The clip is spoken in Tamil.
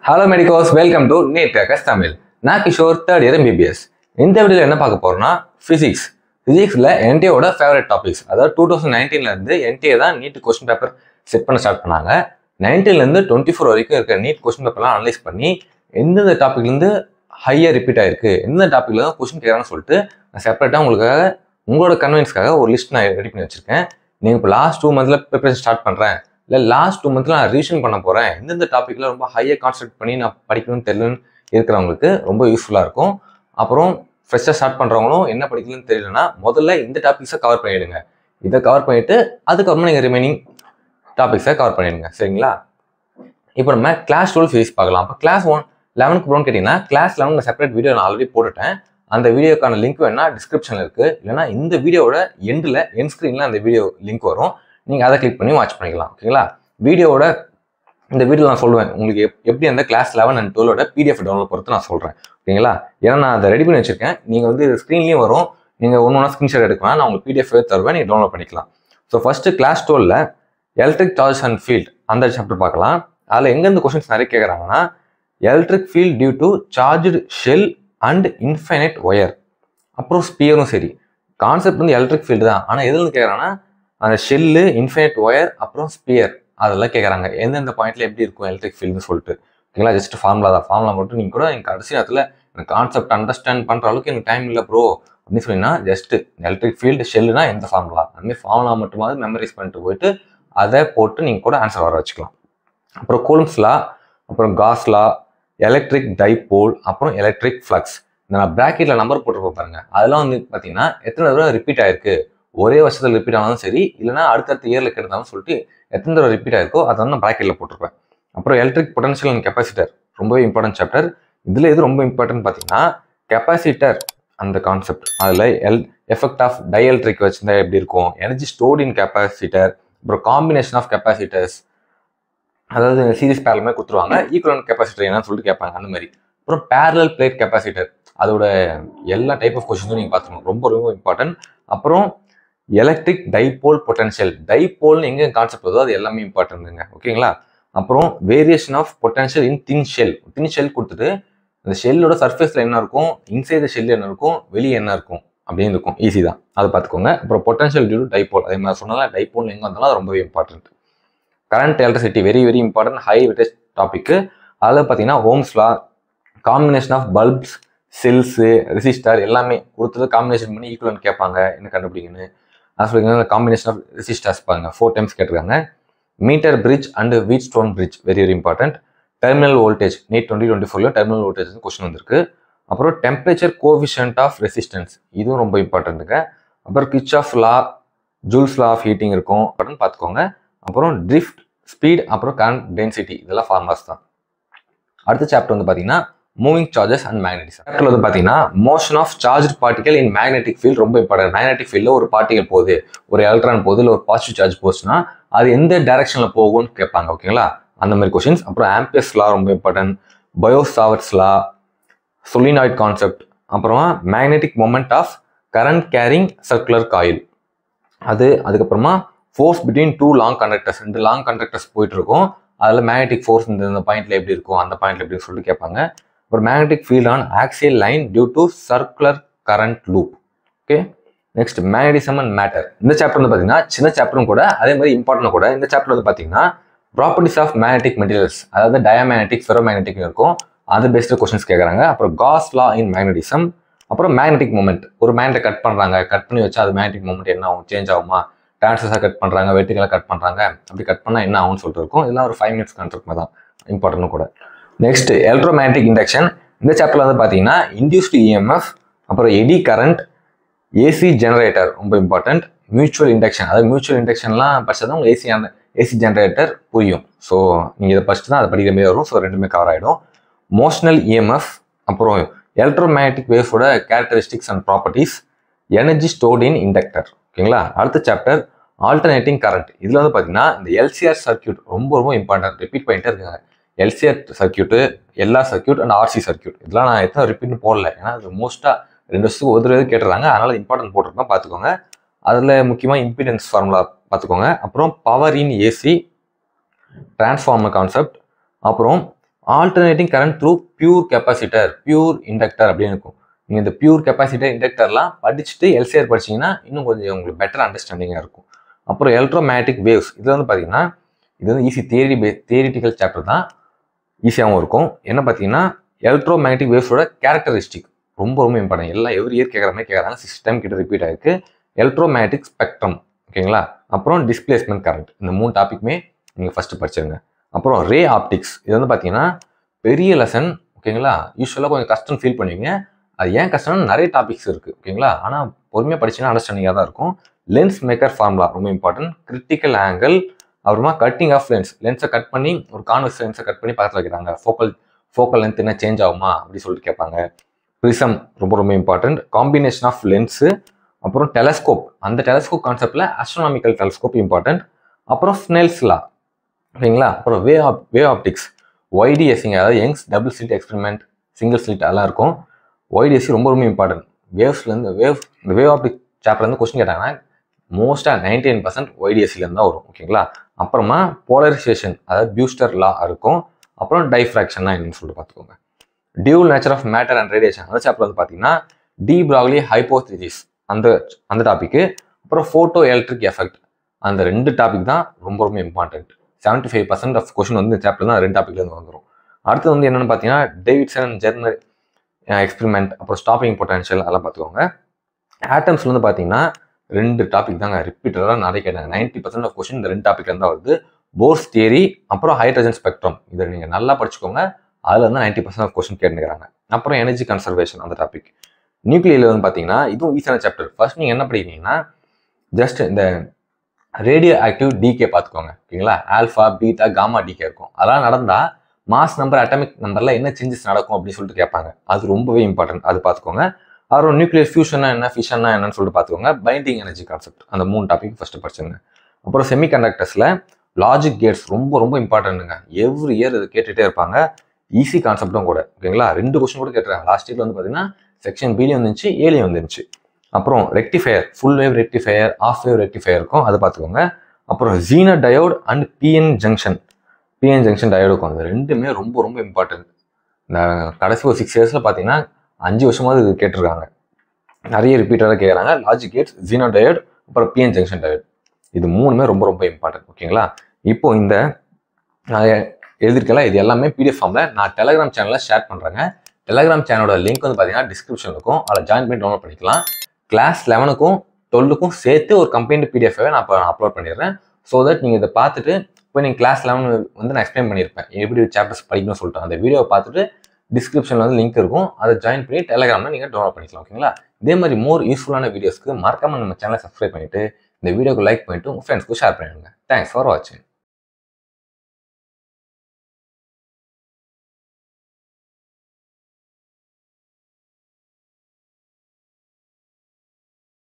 Hello Medicos, welcome to NEET Crackers Tamil. நான் கிஷோர் தேர்ட் இயர் MBBS. இந்த வீடியோவில் என்ன பார்க்க போறோம்னா ஃபிசிக்ஸ். ஃபிசிக்ஸில் என்டிஏவோட ஃபேவரட் டாபிக்ஸ். அதாவது 2019 என்டிஏ தான் நீட் கொஸ்டின் பேப்பர் செட் பண்ண ஸ்டார்ட் பண்ணாங்க. 19 24 வரைக்கும் இருக்கிற நீட் கொஸ்டின் பேப்பர்லாம் அனலைஸ் பண்ணி எந்தெந்த டாபிக்லேருந்து ஹையாக ரிப்பீட் ஆயிருக்கு, எந்தெந்த டாப்பிக்கில் தான் கொஸ்டின் கேட்குறாங்கன்னு சொல்லிட்டு நான் செப்பரேட்டாக உங்களுக்காக உங்களோட கன்வீனியன்ஸ்க்காக ஒரு லிஸ்ட் நான் ரெடி பண்ணி வச்சிருக்கேன். நீங்கள் இப்போ லாஸ்ட் 2 months ப்ரிப்பரேஷன் ஸ்டார்ட் பண்ணுறேன், இல்லை லாஸ்ட் 2 months நான் ரிவிஷன் பண்ண போகிறேன், எந்தெந்த டாப்பிக்கில் ரொம்ப ஹையாக கான்சென்ட்ரேட் பண்ணி நான் படிக்கணும்னு தெரியலன்னு இருக்கிறவங்களுக்கு ரொம்ப யூஸ்ஃபுல்லாக இருக்கும். அப்புறம் ஃப்ரெஷ்ஷாக ஸ்டார்ட் பண்ணுறவங்களும் என்ன படிக்கணும்னு தெரியலன்னா முதல்ல இந்த டாபிக்ஸை கவர் பண்ணிவிடுங்க. இதை கவர் பண்ணிவிட்டு அதுக்கப்புறமா நீங்கள் ரிமைனிங் டாபிக்ஸை கவர் பண்ணிடுங்க. சரிங்களா? இப்போ நம்ம கிளாஸ் 12 ஃபிசிக்ஸ் பார்க்கலாம். இப்போ கிளாஸ் 11க்கு அப்புறம் கேட்டிங்கன்னா கிளாஸ் 11 நான் செப்பரேட் வீடியோ நான் ஆல்ரெடி போட்டுட்டேன். அந்த வீடியோக்கான லிங்க் வேணா டிஸ்கிரிப்ஷனில் இருக்குது, இல்லைனா இந்த வீடியோவோட எண்டில் என் ஸ்க்ரீனில் அந்த வீடியோ லிங்க் வரும், நீங்கள் அதை கிளிக் பண்ணி வாட்ச் பண்ணிக்கலாம். ஓகேங்களா? வீடியோவோட இந்த வீடியோ நான் சொல்லுவேன் உங்களுக்கு எப்படி அந்த கிளாஸ் 11 and 12 PDF டவுன்லோட் பொறுத்து நான் சொல்கிறேன். ஓகேங்களா? ஏன்னா நான் அதை ரெடி பண்ணி வச்சிருக்கேன். நீங்கள் வந்து ஸ்க்ரீன்லேயும் வரும், நீங்கள் ஒன்று ஸ்க்ரீன்ஷாட் எடுக்கலாம், நான் உங்களுக்கு PDF தருவேன், நீங்கள் டவுன்லோட் பண்ணிக்கலாம். So first class 12 electric charge and field அந்த சாப்டர் பார்க்கலாம். அதில் எங்கேருந்து கொஸ்டின்ஸ் நிறைய கேட்குறாங்கன்னா electric field due to charged shell and infinite wire. அப்புறம் ஸ்பியரும் சரி, கான்செப்ட் வந்து எலக்ட்ரிக் ஃபீல்டு தான். ஆனால் எதுன்னு கேட்குறாங்கன்னா அந்த ஷெல்லு, இன்ஃபைனைட் ஒயர், அப்புறம் ஸ்பியர் அதெல்லாம் கேட்குறாங்க. எந்தெந்த பாயிண்ட்ல எப்படி இருக்கும் எலக்ட்ரிக் ஃபீல்டுன்னு சொல்லிட்டு. ஓகேங்களா? ஜஸ்ட் ஃபார்முலா தான். ஃபார்முலா மட்டும் நீங்கள் கூட எனக்கு கடைசி நேரத்தில் எனக்கு கான்செப்ட் அண்டர்ஸ்டாண்ட் பண்ணுற அளவுக்கு எனக்கு டைம் இல்லை ப்ரோ அப்படின்னு சொன்னீங்கன்னா ஜஸ்ட் எலக்ட்ரிக் ஃபீல்டு ஷெல்லுனா எந்த ஃபார்முலா, அதுமாதிரி ஃபார்முலா மட்டுமாவது மெமரைஸ் பண்ணிட்டு போயிட்டு அதை போட்டு நீங்கள் கூட ஆன்சர் வர வச்சுக்கலாம். அப்புறம் கூலம்ஸ் லா, அப்புறம் காஸ் லா, எலக்ட்ரிக் டைபோல், அப்புறம் எலக்ட்ரிக் ஃப்ளக்ஸ். நான் ப்ராக்கெட்டில் நம்பர் போட்டுருப்போம் பாருங்க. அதெல்லாம் வந்து பார்த்தீங்கன்னா எத்தனை தடவை ரிப்பீட் ஆயிருக்கு, ஒரே வருஷத்தில் ரிப்பீட் ஆனாலும் சரி, இல்லைனா அடுத்தடுத்த இயரில் கெடுத்தாலும் சொல்லிட்டு எத்தனை தடவை ரிப்பீட் ஆயிருக்கோ அதை வந்து நான் ப்ராக்கெட்டில் போட்டிருப்பேன். அப்புறம் எலக்ட்ரிக் பொட்டன்ஷியல் அண்ட் கெப்பாசிட்டர் ரொம்பவே இம்பார்ட்டன்ட் சாப்டர். இதில் எது ரொம்ப இம்பார்ட்டன்ட் பார்த்தீங்கன்னா கெப்பாசிட்டர் அந்த கான்செப்ட். அதில் எஃபெக்ட் ஆஃப் டைஎலக்ட்ரிக் வச்சுருந்தா எப்படி இருக்கும், எனர்ஜி ஸ்டோர்ட் இன் கெப்பாசிட்டர், அப்புறம் காம்பினேஷன் ஆஃப் கெப்பாசிட்டர்ஸ், அதாவது சீரிஸ் பேரல் மாதிரி கொடுத்துருவாங்க, ஈக்குவலன்ட் கெப்பாசிட்டர் என்னன்னு சொல்லிட்டு கேட்பாங்க அந்த மாதிரி. அப்புறம் பேரலல் பிளேட் கெப்பாசிட்டர், அதோட எல்லா டைப் ஆஃப் கொஸ்டின்ஸும் நீங்கள் பார்த்துக்கணும், ரொம்ப ரொம்ப இம்பார்ட்டன்ட். அப்புறம் எலக்ட்ரிக் டைபோல் பொட்டன்ஷியல், டைபோல்னு எங்கே கான்செப்ட் வருதோ அது எல்லாமே இம்பார்ட்டன்ட்டுங்க. ஓகேங்களா? அப்புறம் variation of potential in thin shell. Thin shell கொடுத்துட்டு அந்த ஷெல்லோட சர்ஃபேஸில் என்ன இருக்கும், இன்சைட் த ஷெல் என்ன இருக்கும், வெளியே என்ன இருக்கும் அப்படின்னு இருக்கும். ஈஸி தான், அதை பார்த்துக்கோங்க. அப்புறம் பொட்டன்ஷியல் டியூ டு டைபோல், அதே மாதிரி சொன்னாலும் டைபோல் எங்கே வந்தாலும் அது ரொம்பவே important. Current electricity very very important, high weightage topic. அதில் பார்த்தீங்கன்னா Ohm's law, combination of bulbs, cells, resistor எல்லாமே கொடுத்துட்டு காம்பினேஷன் பண்ணி ஈக்குவலன்ட் கேட்பாங்க, என்ன கண்டுபிடிக்கணும்னு. அது சொல்லிங்கன்னா காம்பினேஷன் ஆஃப் ரெசிஸ்டர்ஸ் பாருங்க 4 times கேட்டிருக்காங்க. Metre bridge and Wheatstone bridge very very important. Terminal voltage NEET 2024 terminal voltage question வந்திருக்கு. அப்புறம் டெம்பரேச்சர் கோஎஃபிஷியன்ட் ஆஃப் ரெசிஸ்டன்ஸ், இதுவும் ரொம்ப இம்பார்ட்டன்ட்டுங்க. அப்புறம் Kirchhoff law, Joule's law of heating இருக்கும் அப்படின்னு பார்த்துக்கோங்க. அப்புறம் ட்ரிஃப்ட், ஸ்பீட், அப்புறம் கரண்ட் டென்சிட்டி, இதெல்லாம் ஃபார்முலாஸ் தான். அடுத்த சாப்டர் வந்து பார்த்தீங்கன்னா மூவிங் சார்ஜஸ் அண்ட் மேக்னெட்டிசம். சாப்டர்ல வந்து பார்த்தீங்கன்னா motion of charge particle in magnetic field ரொம்ப இம்பார்ட்டன்ட். மேக்னெட்டிக் ஃபீல்டில் ஒரு பார்ட்டிகல் போகுது, ஒரு எலக்ட்ரான் போகுது, இல்லை ஒரு பாசிட்டிவ் சார்ஜ் போச்சுன்னா அது எந்த டைரக்ஷனில் போகும்னு கேட்பாங்க. ஓகேங்களா? அந்த மாதிரி கொஸ்டின்ஸ். அப்புறம் ஆம்பியர்ஸ் லா ரொம்ப important, Biot Savart's law, solenoid concept, அப்புறமா magnetic moment of current carrying circular coil, அதுக்கப்புறமா force between 2 long conductors, 2 long conductors போயிட்டு இருக்கும், அதில் மேக்னெட்டிக் ஃபோர்ஸ் இந்த பாயிண்ட்ல எப்படி இருக்கும், அந்த பாயிண்ட்ல எப்படி சொல்லிட்டு கேட்பாங்க. அப்புறம் magnetic field on axial line due to circular current loop. Okay, next magnetism and matter. இந்த சாப்டர் வந்து பார்த்தீங்கன்னா சின்ன சாப்டரும் கூட, அதே மாதிரி இம்பார்ட்டன்ட் கூட. இந்த சாப்டர் வந்து பார்த்தீங்கன்னா ப்ராப்பர்ட்டிஸ் ஆஃப் மேக்னெட்டிக் மெட்டீரியல்ஸ், அதாவது டயமேக்னெட்டிக், ஃபெரோமேக்னெட்டிக் இருக்கும், அது பேஸ்டு கொஸ்டின்ஸ் கேட்குறாங்க. அப்புறம் காஸ் லா இன் மேக்னடிசம். அப்புறம் மேக்னெட்டிக் மூமெண்ட், ஒரு மேக்னெட்டை கட் பண்ணுறாங்க, கட் பண்ணி வச்சா அது மேக்னெட்டிக் மூமெண்ட் என்ன ஆகும், சேஞ்ச் ஆகுமா, டிரான்ஸ்வர்ஸாக கட் பண்ணுறாங்க, வெர்டிகலாக கட் பண்ணுறாங்க, அப்படி கட் பண்ணால் என்ன ஆகும்னு சொல்லிட்டு இருக்கும். இதெல்லாம் ஒரு 5 minutes கான்செப்ட் தான், இம்பார்ட்டன்ட் கூட. Next electromagnetic induction. இந்த சாப்டர்ல வந்து பார்த்தீங்கன்னா இன்டியூஸ்டு இஎம்எஃப், அப்புறம் எடி கரண்ட், ஏசி ஜெனரேட்டர் ரொம்ப இம்பார்ட்டன்ட். மியூச்சுவல் இண்டக்ஷன், அதாவது மியூச்சுவல் இண்டக்ஷன்லாம் படிச்சா தான் உங்களுக்கு ஏசி ஜெனரேட்டர் புரியும். ஸோ நீங்கள் இதை படிச்சுட்டு தான் அதை படிக்கிற மாதிரி வரும். ஸோ ரெண்டுமே கவர் ஆகிடும். மோஷனல் இஎம்எஃப், அப்புறம் எலக்ட்ரோமேக்னெட்டிக் வேவ்ஸோட characteristics and properties, energy stored in inductor. ஓகேங்களா? அடுத்த சாப்டர் ஆல்டர்னேட்டிங் கரண்ட். இதில் வந்து பார்த்தீங்கன்னா இந்த எல்சிஆர் சர்க்கியூட் ரொம்ப ரொம்ப இம்பார்ட்டன்ட், ரிப்பீட் பண்ணிட்டே இருக்காங்க. LCR circuit, LR circuit and RC circuit, இதெல்லாம் நான் எத்தனை ரிப்பீட்னு போடல, ஏன்னா அது மோஸ்ட்டாக 2 வருஷத்துக்கு ஒரு தடவை கேட்டுறாங்க, அதனால இம்பார்ட்டன்ட் போட்டிருக்கோம், பார்த்துக்கோங்க. அதில் முக்கியமாக இம்பிடன்ஸ் ஃபார்முலா பார்த்துக்கோங்க. அப்புறம் power in AC, transformer concept, அப்புறம் alternating current through pure capacitor, pure inductor அப்படின்னு இருக்கும். நீங்கள் இந்த பியூர் கெப்பாசிட்டர் இண்டக்டர்லாம் படிச்சுட்டு எல்சிஆர் படிச்சிங்கன்னா இன்னும் கொஞ்சம் உங்களுக்கு பெட்டர் அண்டர்ஸ்டாண்டிங்காக இருக்கும். அப்புறம் எலக்ட்ரோமேட்டிக் வேவ்ஸ், இதில் வந்து பார்த்தீங்கன்னா இது வந்து ஈஸி தியரிட்டிக்கல் சாப்டர் தான், ஈஸியாகவும் இருக்கும். என்ன பார்த்தீங்கன்னா எலக்ட்ரோமேட்டிக் வேவ்ஸோட கேரக்டரிஸ்டிக் ரொம்ப ரொம்ப இம்பார்ட்டன்ட். எல்லாம் எவ்ரி இயர் கேட்குற மாதிரி கேட்குறாங்க, 6 டைம் கிட்ட ரிப்பீட் ஆயிருக்கு. எலக்ட்ரோமேட்டிக் ஸ்பெக்ட்ரம், ஓகேங்களா. அப்புறம் டிஸ்பிளேஸ்மெண்ட் கரண்ட், இந்த 3 டாபிக்மே நீங்கள் ஃபஸ்ட்டு படிச்சிருங்க. அப்புறம் ரே ஆப்டிக்ஸ், இது வந்து பார்த்தீங்கன்னா பெரிய லெசன், ஓகேங்களா. யூஸ்வலாக கொஞ்சம் கஷ்டம் ஃபீல் பண்ணுவீங்க. அது ஏன் கஷ்டம்னா நிறைய டாபிக்ஸ் இருக்குது, ஓகேங்களா. ஆனால் பொறுமையாக படிச்சிங்கன்னா அண்டர்ஸ்டாண்டிங்காக தான் இருக்கும். லென்ஸ் மேக்கர் ஃபார்முலா ரொம்ப இம்பார்ட்டன்ட். கிரிட்டிக்கல் ஆங்கிள், அப்புறமா கட்டிங் ஆஃப் லென்ஸை கட் பண்ணி ஒரு கான்வெக்ஸ் லென்ஸை கட் பண்ணி பக்கத்தில் வைக்கிறாங்க. ஃபோக்கல் லென்த் என்ன சேஞ்ச் ஆகுமா அப்படி சொல்லிட்டு கேட்பாங்க. ப்ரிசம் ரொம்ப ரொம்ப இம்பார்ட்டன்ட். காம்பினேஷன் ஆஃப் லென்ஸு, அப்புறம் டெலஸ்கோப், அந்த டெலஸ்கோப் கான்செப்டில் ஆஸ்ட்ரோனாமிக்கல் டெலஸ்கோப் இம்பார்ட்டன்ட். அப்புறம் ஸ்னெல்ஸ் லா, ஓகேங்களா. அப்புறம் வேவ் ஆப்டிக்ஸ், ஒய்டிஎஸ்சிங்க, அதாவது Young's double slit experiment, single slit அதெல்லாம் இருக்கும். ஒய்டிஎஸ்சி ரொம்ப ரொம்ப இம்பார்ட்டன்ட். இந்த வேவ் ஆப்டிக் சாப்டர்லேருந்து கொஸ்டின் கேட்டாங்கன்னா மோஸ்ட்டாக 99% ஒய்டிஎஸ்சிலேருந்து தான் வரும், ஓகேங்களா. அப்புறமா போலரைசேஷன், அதாவது பியூஸ்டர் லா இருக்கும். அப்புறம் டைஃப்ராக்ஷன்னா என்னன்னு சொல்லிட்டு பார்த்துக்கோங்க. Dual nature of matter and radiation, அந்த சாப்டர் வந்து பார்த்தீங்கன்னா டி ப்ராக்லி ஹைப்போதீசிஸ் அந்த டாபிக்கு. அப்புறம் ஃபோட்டோ எலக்ட்ரிக் எஃபெக்ட், அந்த 2 டாபிக் தான் ரொம்ப ரொம்ப இம்பார்ட்டன்ட். 75% ஆஃப் கொஸ்டின் வந்து இந்த சாப்டர் தான் 2 டாபிக்லேருந்து வந்துடும். அடுத்து வந்து என்னென்னு பார்த்தீங்கன்னா டேவிட்சன் அண்ட் ஜெர்னர் எக்ஸ்பெரிமெண்ட், அப்புறம் ஸ்டாப்பிங் பொட்டன்ஷியல் அதெல்லாம் பார்த்துக்கோங்க. ஆட்டம்ஸ்ல வந்து பார்த்தீங்கன்னா 2 டாபிக் தாங்க ரிப்பீட்டடாக நிறைய கேட்டாங்க. 90% ஆஃப் கொஸ்டின் இந்த 2 டாபிக்லேருந்து தான் வருது. போர்ஸ் தியரி, அப்புறம் ஹைட்ரஜன் ஸ்பெக்ட்ரம், இதை நீங்கள் நல்லா படிச்சுக்கோங்க. அதில் வந்து 90% ஆஃப் கொஸ்டின் கேட்டுக்கிறாங்க. அப்புறம் எனர்ஜி கன்சர்வேஷன், அந்த டாபிக். நியூக்ளியர் வந்து பார்த்தீங்கன்னா இதுவும் ஈஸியான சாப்டர். ஃபர்ஸ்ட் நீங்கள் என்ன படிக்கிறீங்கன்னா ஜஸ்ட் இந்த ரேடியோ ஆக்டிவ் டிகே பார்த்துக்கோங்க, ஓகேங்களா. ஆல்ஃபா, பீட்டா, காமா டிகே இருக்கும். அதெல்லாம் நடந்தால் மாஸ் நம்பர், அட்டாமிக் நம்பரில் என்ன சேஞ்சஸ் நடக்கும் அப்படின்னு சொல்லிட்டு கேட்பாங்க. அது ரொம்பவே இம்பார்ட்டன்ட், அது பார்த்துக்கோங்க. அப்புறம் நியூக்ளியர் ஃபியூஷனா என்ன, ஃபிஷன்னா என்னன்னு சொல்லிட்டு பார்த்துக்கோங்க. பைண்டிங் எனர்ஜி கான்செப்ட், அந்த 3 டாபிக் ஃபஸ்ட்டு படிச்சுங்க. அப்புறம் செமிகண்டக்டர்ஸில் லாஜிக் கேட்ஸ் ரொம்ப ரொம்ப இம்பார்ட்டன்ட்டுங்க. எவ்ரி இயர் இது கேட்டுகிட்டே இருப்பாங்க. ஈஸி கான்செப்டும் கூட, ஓகேங்களா. 2 கொஸ்டின் கூட கேட்டுறாங்க. லாஸ்ட் இயர்ல வந்து பார்த்தீங்கன்னா செக்ஷன் பிலையும் வந்துச்சு, ஏலையும் வந்துருச்சு. அப்புறம் rectifier, full wave rectifier, half wave rectifier இருக்கும், அதை பார்த்துக்கோங்க. அப்புறம் Zener diode and PN junction diode இருக்கும். அது 2மே ரொம்ப ரொம்ப இம்பார்ட்டன்ட். இந்த கடைசி ஒரு 6 இயர்ஸில் பார்த்தீங்கன்னா 5 வருஷமாவது இது கேட்டிருக்காங்க. நிறைய ரிப்பீட்டடாக கேட்குறாங்க. லாஜிக் கேட்ஸ், ஜீனர் டயோட், அப்புறம் பிஎன் ஜங்ஷன் டயோட், இது 3மே ரொம்ப ரொம்ப இம்பார்ட்டன்ட், ஓகேங்களா. இப்போ இந்த எழுதிருக்கலாம், இது எல்லாமே பிடிஎஃப் ஃபார்மில் நான் டெலிகிராம் சேனலில் ஷேர் பண்ணுறேங்க. டெலிகிராம் சேனலோட லிங்க் வந்து பார்த்தீங்கன்னா டிஸ்கிரிப்ஷன் இருக்கும், அதில் ஜாயின் பண்ணி டவுன்லோட் பண்ணிக்கலாம். கிளாஸ் 11க்கும் 12க்கும் சேர்த்து ஒரு கம்பைன்டு பிடிஎஃபாகவே நான் அப்லோட் பண்ணிடுறேன். ஸோ தட் நீங்கள் இதை பார்த்துட்டு இப்போ நீங்கள் கிளாஸ் 11 வந்து நான் எக்ஸ்பிளைன் பண்ணியிருப்பேன் எப்படி சாப்டர்ஸ் படிக்கணும்னு சொல்லிட்டு. அந்த வீடியோவை பார்த்துட்டு டிஸ்கிரிப்ஷனில் வந்து லிங்க் இருக்கும், அதை ஜாயின் பண்ணி டெலிகிராமில் நீங்கள் டவுன்லோட் பண்ணிக்கலாம், ஓகேங்களா. இதே மாதிரி மோர் யூஸ்ஃபுல்லான வீடியோஸ்க்கு மறக்காமல் நம்ம சேனலை சப்ஸ்கிரைப் பண்ணிவிட்டு இந்த வீடியோக்கு லைக் பண்ணிவிட்டு உங்கள் ஃப்ரெண்ட்ஸ்க்கு ஷேர் பண்ணிடுங்க. தேங்க்ஸ் ஃபார் வாட்சிங்.